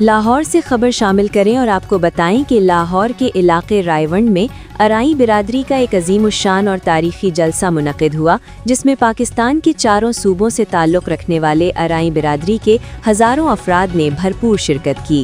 لاہور سے خبر شامل کریں اور آپ کو بتائیں کہ لاہور کے علاقے رائے ونڈ میں ارائی برادری کا ایک عظیم الشان اور تاریخی جلسہ منعقد ہوا، جس میں پاکستان کے چاروں صوبوں سے تعلق رکھنے والے ارائی برادری کے ہزاروں افراد نے بھرپور شرکت کی۔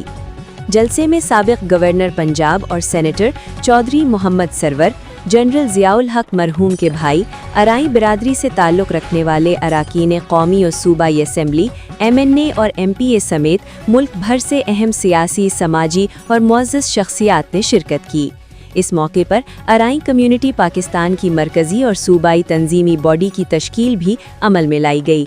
جلسے میں سابق گورنر پنجاب اور سینیٹر چودھری محمد سرور، جنرل ضیاء الحق مرحوم کے بھائی، ارائی برادری سے تعلق رکھنے والے اراکین قومی اور صوبائی اسمبلی، MNA اور MPA سمیت ملک بھر سے اہم سیاسی، سماجی اور معزز شخصیات نے شرکت کی۔ اس موقع پر ارائی کمیونٹی پاکستان کی مرکزی اور صوبائی تنظیمی باڈی کی تشکیل بھی عمل میں لائی گئی۔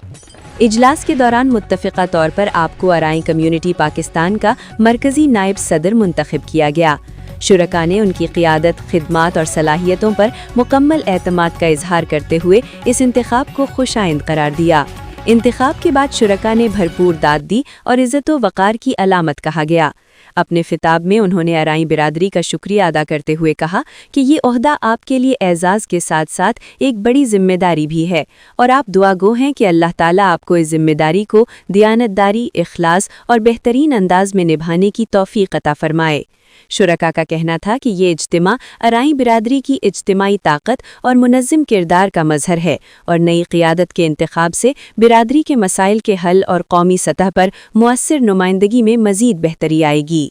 اجلاس کے دوران متفقہ طور پر آپ کو ارائی کمیونٹی پاکستان کا مرکزی نائب صدر منتخب کیا گیا۔ شرکاء نے ان کی قیادت، خدمات اور صلاحیتوں پر مکمل اعتماد کا اظہار کرتے ہوئے اس انتخاب کو خوش آئند قرار دیا۔ انتخاب کے بعد شرکاء نے بھرپور داد دی اور عزت و وقار کی علامت کہا گیا۔ اپنے خطاب میں انہوں نے ارائی برادری کا شکریہ ادا کرتے ہوئے کہا کہ یہ عہدہ آپ کے لیے اعزاز کے ساتھ ساتھ ایک بڑی ذمہ داری بھی ہے، اور آپ دعا گو ہیں کہ اللہ تعالیٰ آپ کو اس ذمہ داری کو دیانتداری، اخلاص اور بہترین انداز میں نبھانے کی توفیق عطا فرمائے۔ شرکاء کا کہنا تھا کہ یہ اجتماع ارائی برادری کی اجتماعی طاقت اور منظم کردار کا مظہر ہے، اور نئی قیادت کے انتخاب سے برادری کے مسائل کے حل اور قومی سطح پر مؤثر نمائندگی میں مزید بہتری آئے گی۔